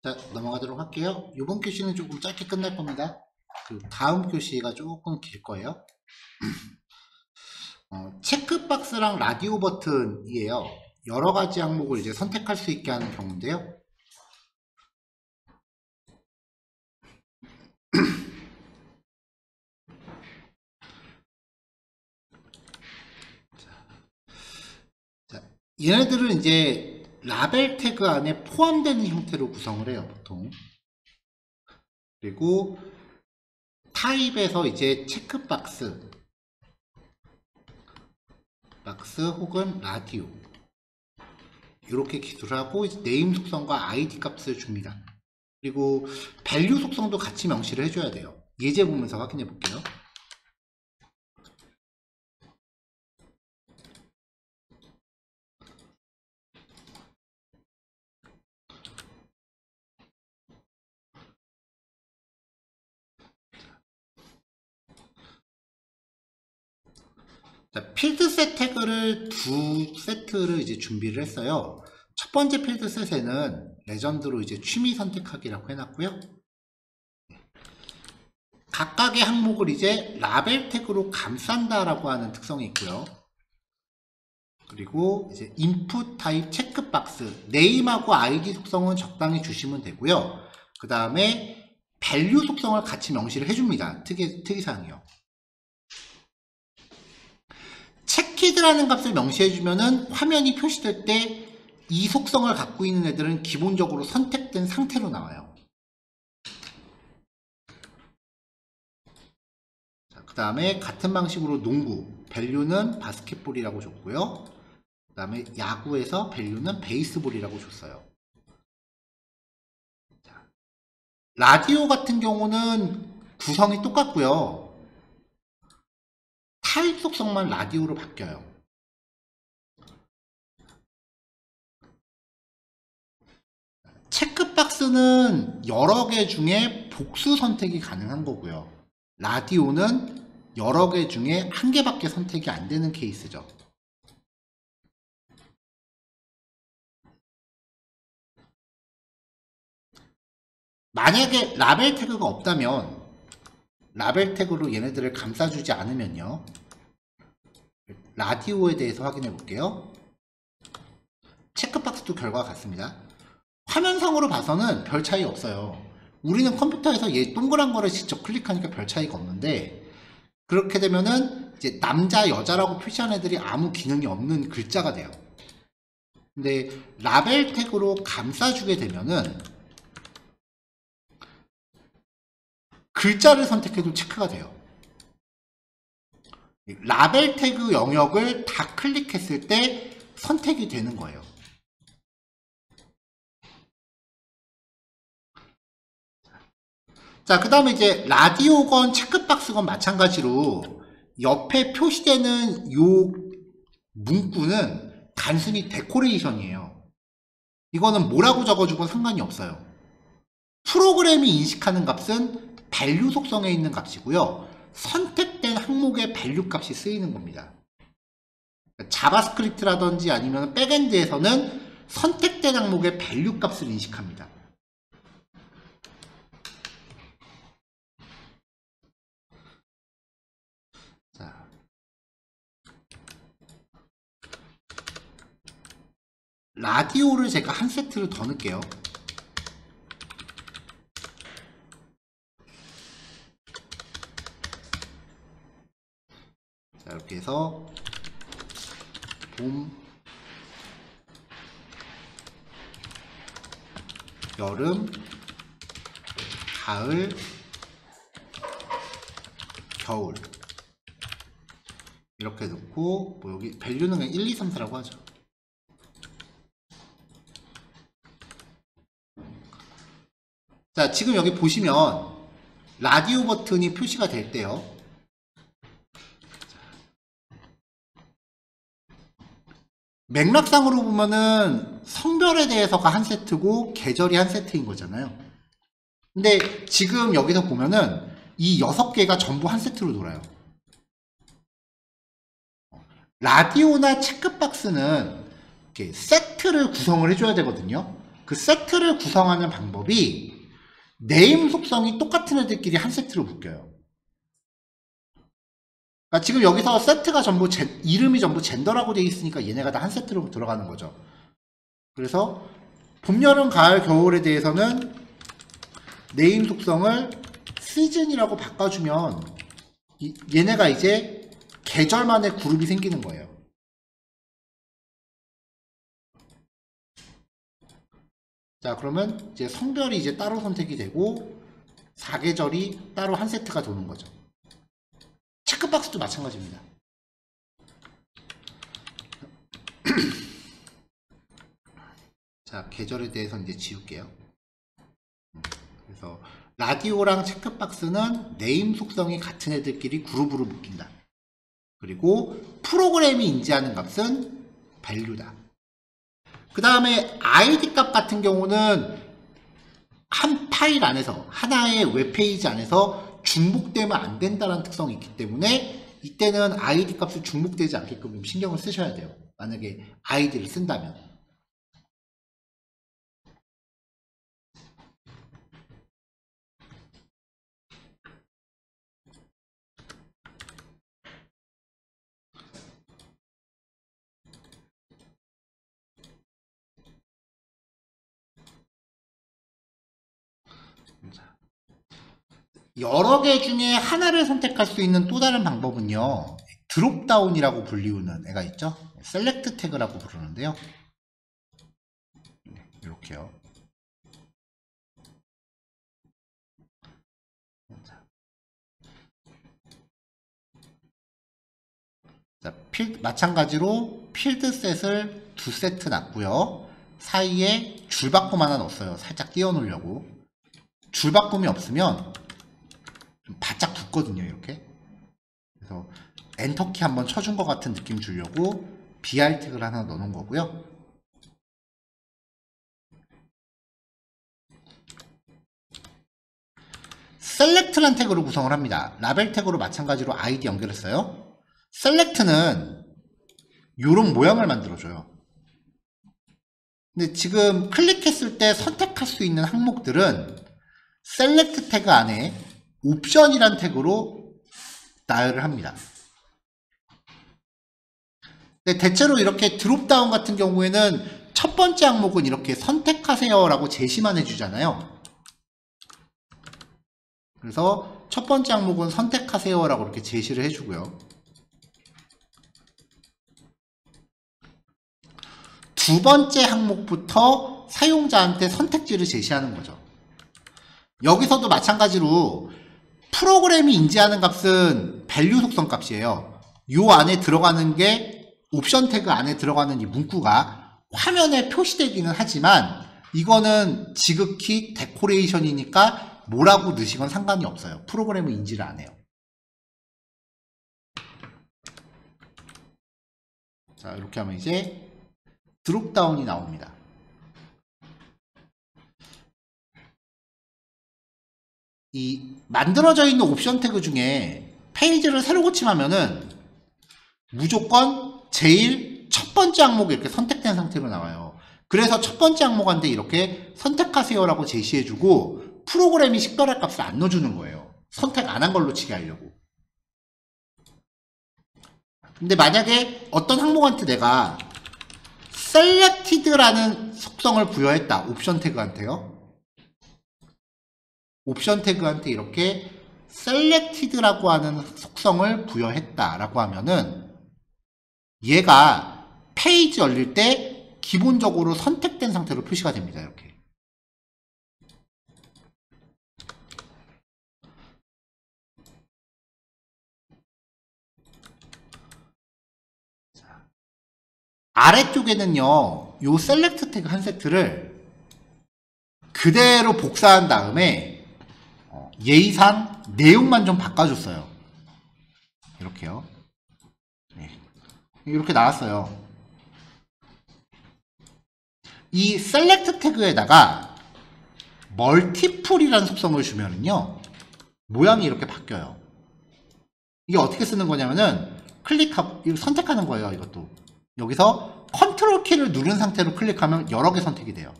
자, 넘어가도록 할게요. 이번 교시는 조금 짧게 끝날 겁니다. 다음 교시가 조금 길 거예요. 체크박스랑 라디오 버튼이에요. 여러 가지 항목을 이제 선택할 수 있게 하는 경우인데요. 자, 얘네들은 이제 라벨 태그 안에 포함되는 형태로 구성을 해요, 보통. 그리고 타입에서 이제 체크박스, 혹은 라디오 이렇게 기술하고 네임 속성과 아이디 값을 줍니다. 그리고 밸류 속성도 같이 명시를 해줘야 돼요. 예제 보면서 확인해 볼게요. 자, 필드셋 태그를 두 세트를 이제 준비를 했어요. 첫 번째 필드셋에는 레전드로 이제 취미 선택하기라고 해놨고요. 각각의 항목을 이제 라벨 태그로 감싼다라고 하는 특성이 있고요. 그리고 이제 인풋 타입 체크박스, 네임하고 아이디 속성은 적당히 주시면 되고요. 그 다음에 밸류 속성을 같이 명시를 해줍니다. 특이사항이요. 체키드라는 값을 명시해주면은 화면이 표시될 때 이 속성을 갖고 있는 애들은 기본적으로 선택된 상태로 나와요. 그 다음에 같은 방식으로 농구, 밸류는 바스켓볼이라고 줬고요. 그 다음에 야구에서 밸류는 베이스볼이라고 줬어요. 자, 라디오 같은 경우는 구성이 똑같고요. 타입 속성만 라디오로 바뀌어요. 체크박스는 여러 개 중에 복수 선택이 가능한 거고요. 라디오는 여러 개 중에 한 개밖에 선택이 안 되는 케이스죠. 만약에 라벨 태그가 없다면, 라벨 태그로 얘네들을 감싸주지 않으면요. 라디오에 대해서 확인해 볼게요. 체크박스도 결과가 같습니다. 화면상으로 봐서는 별 차이 없어요. 우리는 컴퓨터에서 얘 동그란 거를 직접 클릭하니까 별 차이가 없는데, 그렇게 되면은 이제 남자, 여자라고 표시한 애들이 아무 기능이 없는 글자가 돼요. 근데 라벨 태그로 감싸주게 되면은 글자를 선택해도 체크가 돼요. 라벨 태그 영역을 다 클릭했을 때 선택이 되는 거예요. 자, 그 다음에 이제 라디오건 체크박스건 마찬가지로 옆에 표시되는 요 문구는 단순히 데코레이션이에요. 이거는 뭐라고 적어주건 상관이 없어요. 프로그램이 인식하는 값은 밸류 속성에 있는 값이고요. 선택된 항목의 밸류 값이 쓰이는 겁니다. 자바스크립트라든지 아니면 백엔드에서는 선택된 항목의 밸류 값을 인식합니다. 자, 라디오를 제가 한 세트를 더 넣을게요. 자, 이렇게 해서 봄, 여름, 가을, 겨울 이렇게 넣고, 뭐 여기 밸류는 그냥 1, 2, 3, 4라고 하죠. 자, 지금 여기 보시면 라디오 버튼이 표시가 될 때요. 맥락상으로 보면은 성별에 대해서가 한 세트고 계절이 한 세트인 거잖아요. 근데 지금 여기서 보면은 이 6개가 전부 한 세트로 돌아요. 라디오나 체크박스는 이렇게 세트를 구성을 해줘야 되거든요. 그 세트를 구성하는 방법이 네임 속성이 똑같은 애들끼리 한 세트로 묶여요. 그러니까 지금 여기서 세트가 전부 이름이 전부 젠더라고 되어 있으니까 얘네가 다 한 세트로 들어가는 거죠. 그래서 봄, 여름, 가을, 겨울에 대해서는 네임 속성을 시즌이라고 바꿔주면 얘네가 이제 계절만의 그룹이 생기는 거예요. 자, 그러면 이제 성별이 이제 따로 선택이 되고 사계절이 따로 한 세트가 도는 거죠. 체크박스도 마찬가지입니다. 자, 계절에 대해서는 이제 지울게요. 그래서 라디오랑 체크박스는 네임 속성이 같은 애들끼리 그룹으로 묶인다. 그리고 프로그램이 인지하는 값은 value다. 그 다음에 id 값 같은 경우는 한 파일 안에서 하나의 웹페이지 안에서 중복되면 안 된다는 특성이 있기 때문에 이때는 id 값을 중복되지 않게끔 좀 신경을 쓰셔야 돼요. 만약에 id를 쓴다면. 여러 개 중에 하나를 선택할 수 있는 또 다른 방법은요, 드롭다운이라고 불리우는 애가 있죠. 셀렉트 태그라고 부르는데요. 이렇게요. 자, 마찬가지로 필드셋을 2세트 놨고요. 사이에 줄바꿈 하나 넣었어요. 살짝 띄워놓으려고. 줄바꿈이 없으면 좀 바짝 붙거든요, 이렇게. 그래서 엔터키 한번 쳐준 것 같은 느낌 주려고 BR 태그를 하나 넣어놓은 거고요. 셀렉트란 태그로 구성을 합니다. 라벨 태그로 마찬가지로 아이디 연결했어요. 셀렉트는 이런 모양을 만들어줘요. 근데 지금 클릭했을 때 선택할 수 있는 항목들은 셀렉트 태그 안에 옵션이란 태그로 나열을 합니다. 근데 대체로 이렇게 드롭다운 같은 경우에는 첫 번째 항목은 이렇게 선택하세요 라고 제시만 해주잖아요. 그래서 첫 번째 항목은 선택하세요 라고 이렇게 제시를 해주고요. 두 번째 항목부터 사용자한테 선택지를 제시하는 거죠. 여기서도 마찬가지로 프로그램이 인지하는 값은 밸류 속성 값이에요. 요 안에 들어가는 게 옵션 태그 안에 들어가는 이 문구가 화면에 표시되기는 하지만 이거는 지극히 데코레이션이니까 뭐라고 넣으시건 상관이 없어요. 프로그램은 인지를 안 해요. 자, 이렇게 하면 이제 드롭다운이 나옵니다. 이 만들어져 있는 옵션 태그 중에 페이지를 새로 고침하면은 무조건 제일 첫 번째 항목이 이렇게 선택된 상태로 나와요. 그래서 첫 번째 항목한테 이렇게 선택하세요 라고 제시해주고 프로그램이 식별할 값을 안 넣어주는 거예요. 선택 안 한 걸로 치게 하려고. 근데 만약에 어떤 항목한테 내가 selected라는 속성을 부여했다. 옵션 태그한테요. 옵션 태그한테 이렇게 selected라고 하는 속성을 부여했다라고 하면은 얘가 페이지 열릴 때 기본적으로 선택된 상태로 표시가 됩니다. 이렇게. 아래쪽에는요, 요 셀렉트 태그 한 세트를 그대로 복사한 다음에 예의상 내용만 좀 바꿔줬어요. 이렇게요. 네. 이렇게 나왔어요. 이 셀렉트 태그에다가 멀티플이라는 속성을 주면은요, 모양이 이렇게 바뀌어요. 이게 어떻게 쓰는 거냐면은 클릭하고 선택하는 거예요. 이것도. 여기서 컨트롤 키를 누른 상태로 클릭하면 여러 개 선택이 돼요.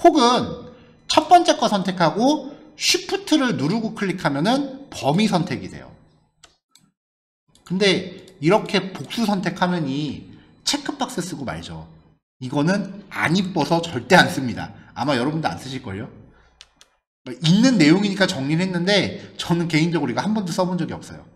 혹은 첫 번째 거 선택하고 쉬프트를 누르고 클릭하면은 범위 선택이 돼요. 근데 이렇게 복수 선택하면이 체크박스 쓰고 말죠. 이거는 안 이뻐서 절대 안 씁니다. 아마 여러분도 안 쓰실걸요? 있는 내용이니까 정리를 했는데 저는 개인적으로 이거 한 번도 써본 적이 없어요.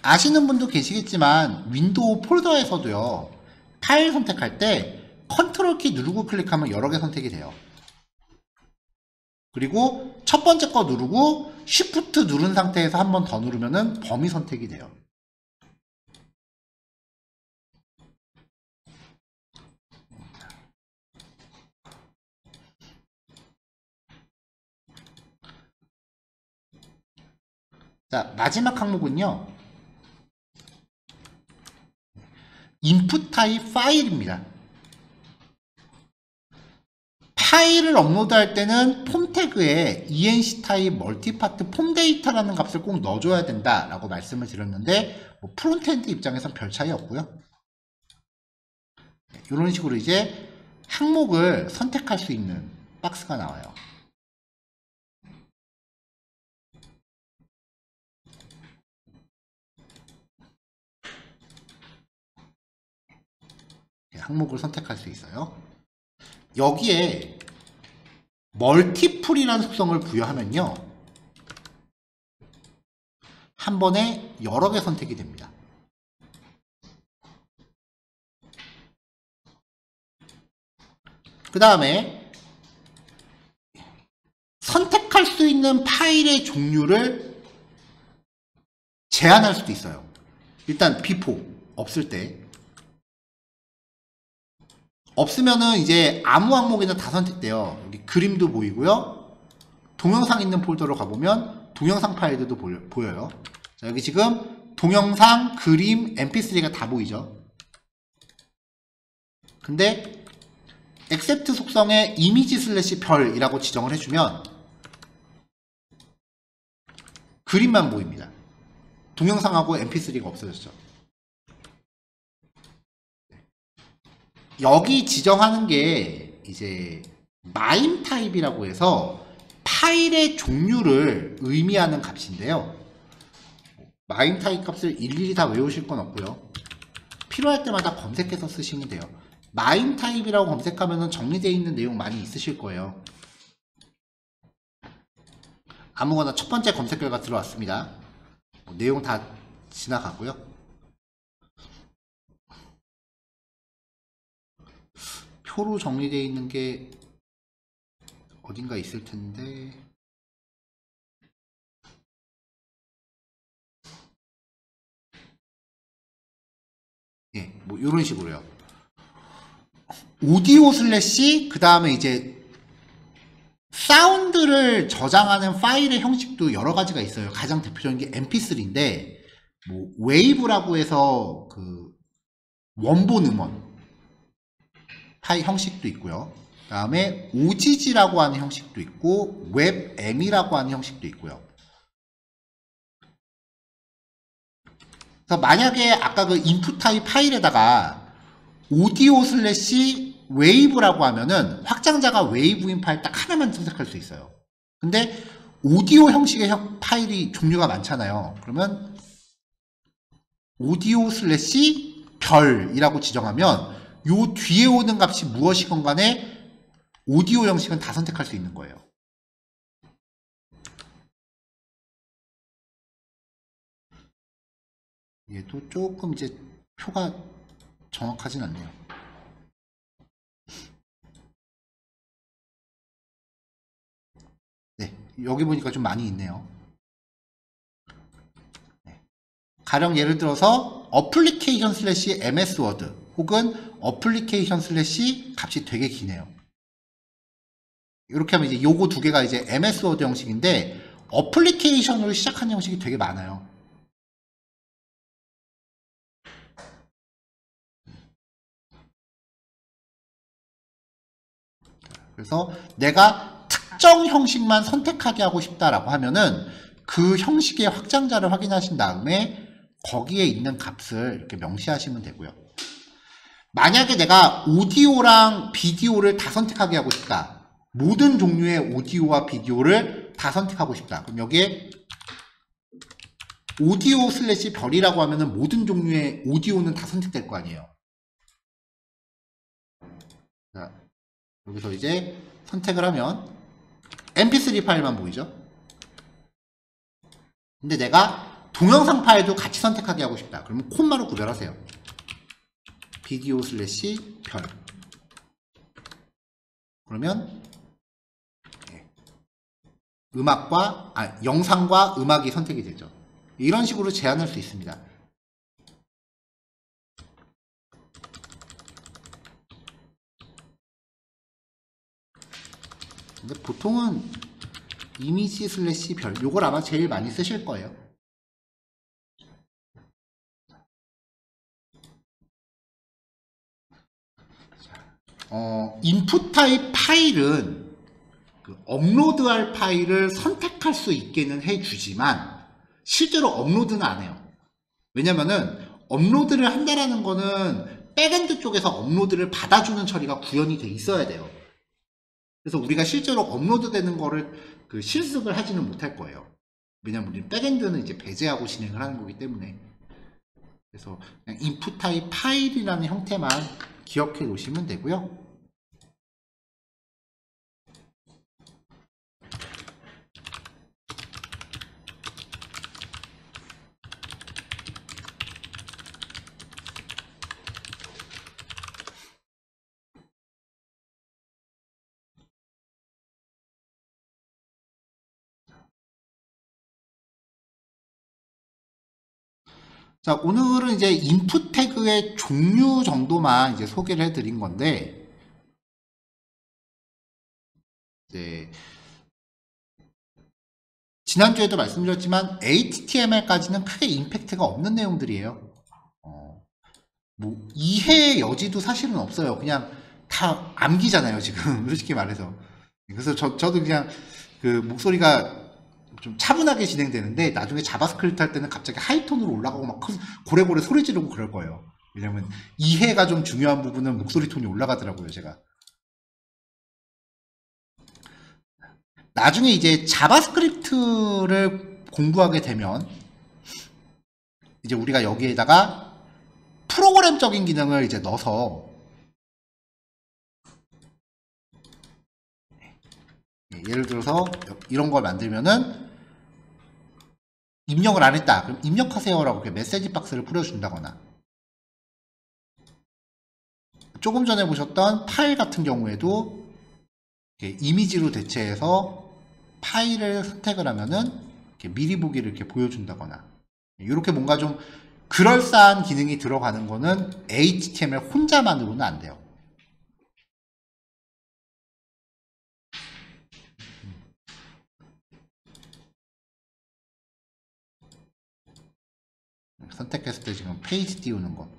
아시는 분도 계시겠지만 윈도우 폴더에서도요, 파일 선택할 때 컨트롤 키 누르고 클릭하면 여러 개 선택이 돼요. 그리고 첫 번째 거 누르고 쉬프트 누른 상태에서 한 번 더 누르면은 범위 선택이 돼요. 자, 마지막 항목은요, 인풋 타입 파일입니다. 파일을 업로드할 때는 폼 태그에 enc 타입 멀티파트 폼 데이터라는 값을 꼭 넣어줘야 된다라고 말씀을 드렸는데, 뭐 프론트엔드 입장에선 별 차이 없고요. 이런 식으로 이제 항목을 선택할 수 있는 박스가 나와요. 항목을 선택할 수 있어요. 여기에 멀티플이라는 속성을 부여하면요, 한 번에 여러 개 선택이 됩니다. 그 다음에 선택할 수 있는 파일의 종류를 제한할 수도 있어요. 일단 before 없을 때, 없으면은 이제 아무 항목이나 다 선택돼요. 여기 그림도 보이고요. 동영상 있는 폴더로 가보면 동영상 파일들도 보여요. 자, 여기 지금 동영상, 그림, mp3가 다 보이죠. 근데 except 속성에 이미지 슬래시 별이라고 지정을 해주면 그림만 보입니다. 동영상하고 mp3가 없어졌죠. 여기 지정하는 게 이제 마임 타입이라고 해서 파일의 종류를 의미하는 값인데요. 마임 타입 값을 일일이 다 외우실 건 없고요. 필요할 때마다 검색해서 쓰시면 돼요. 마임 타입이라고 검색하면 정리되어 있는 내용 많이 있으실 거예요. 아무거나 첫 번째 검색 결과 들어왔습니다. 내용 다 지나가고요. 표로 정리되어 있는 게 어딘가 있을 텐데, 예, 뭐 이런 식으로요. 오디오 슬래시 그 다음에 이제 사운드를 저장하는 파일의 형식도 여러 가지가 있어요. 가장 대표적인 게 mp3인데, 뭐 웨이브라고 해서 그 원본 음원 파일 형식도 있고요. 그 다음에 OGG라고 하는 형식도 있고 웹M이라고 하는 형식도 있고요. 그래서 만약에 아까 그 인풋 타입 파일에다가 오디오 슬래시 웨이브라고 하면은 확장자가 웨이브인 파일 딱 하나만 선택할 수 있어요. 근데 오디오 형식의 파일이 종류가 많잖아요. 그러면 오디오 슬래시 별이라고 지정하면 요 뒤에 오는 값이 무엇이건 간에 오디오 형식은 다 선택할 수 있는 거예요. 얘도 조금 이제 표가 정확하진 않네요. 네, 여기 보니까 좀 많이 있네요. 네. 가령 예를 들어서 어플리케이션 슬래시 ms 워드 혹은 어플리케이션 슬래시 값이 되게 기네요. 이렇게 하면 이제 요거 두 개가 이제 ms 워드 형식인데 어플리케이션으로 시작하는 형식이 되게 많아요. 그래서 내가 특정 형식만 선택하게 하고 싶다라고 하면은 그 형식의 확장자를 확인하신 다음에 거기에 있는 값을 이렇게 명시하시면 되고요. 만약에 내가 오디오랑 비디오를 다 선택하게 하고 싶다. 모든 종류의 오디오와 비디오를 다 선택하고 싶다. 그럼 여기에 오디오 슬래시 별이라고 하면은 모든 종류의 오디오는 다 선택될 거 아니에요. 자, 여기서 이제 선택을 하면 mp3 파일만 보이죠? 근데 내가 동영상 파일도 같이 선택하게 하고 싶다. 그러면 콤마로 구별하세요. 비디오 슬래시 별. 그러면 영상과 음악이 선택이 되죠. 이런 식으로 제한할 수 있습니다. 근데 보통은 이미지 슬래시 별, 요걸 아마 제일 많이 쓰실 거예요. 인풋 타입 파일은 업로드할 파일을 선택할 수 있게는 해주지만 실제로 업로드는 안 해요. 왜냐면은 업로드를 한다라는 거는 백엔드 쪽에서 업로드를 받아주는 처리가 구현이 돼 있어야 돼요. 그래서 우리가 실제로 업로드 되는 거를 실습을 하지는 못할 거예요. 왜냐면 우리 백엔드는 이제 배제하고 진행을 하는 거기 때문에. 그래서 그냥 인풋 타입 파일이라는 형태만 기억해 놓으시면 되고요. 자, 오늘은 이제 인풋 태그의 종류 정도만 이제 소개를 해드린 건데, 이제 지난주에도 말씀드렸지만 HTML까지는 크게 임팩트가 없는 내용들이에요. 뭐 이해의 여지도 사실은 없어요. 그냥 다 암기잖아요, 지금. 솔직히 말해서. 그래서 저도 그냥 목소리가 좀 차분하게 진행되는데 나중에 자바스크립트 할 때는 갑자기 하이톤으로 올라가고 막 고래고래 소리 지르고 그럴 거예요. 왜냐면 이해가 좀 중요한 부분은 목소리 톤이 올라가더라고요, 제가. 나중에 이제 자바스크립트를 공부하게 되면 이제 우리가 여기에다가 프로그램적인 기능을 이제 넣어서 예를 들어서 이런 걸 만들면은 입력을 안 했다. 그럼 입력하세요라고 이렇게 메시지 박스를 뿌려준다거나, 조금 전에 보셨던 파일 같은 경우에도 이미지로 대체해서 파일을 선택을 하면은 이렇게 미리 보기를 이렇게 보여준다거나, 이렇게 뭔가 좀 그럴싸한 기능이 들어가는 거는 HTML 혼자만으로는 안 돼요. 선택했을 때 지금 페이지 띄우는 거,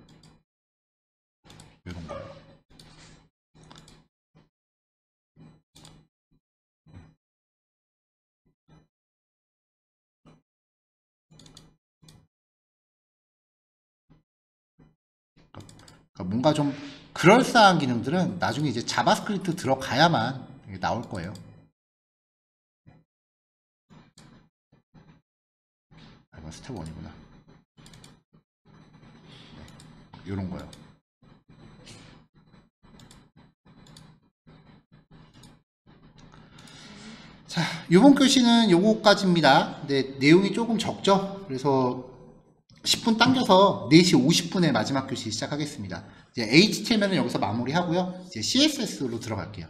이런 거요. 그러니까 뭔가 좀 그럴싸한 기능들은 나중에 이제 자바스크립트 들어가야만 나올 거예요. 이건 스텝 1이구나. 이런 거요. 자, 이번 교시는 요거까지입니다. 근데 내용이 조금 적죠? 그래서 10분 당겨서 4시 50분에 마지막 교시 시작하겠습니다. 이제 HTML은 여기서 마무리하고요. 이제 CSS로 들어갈게요.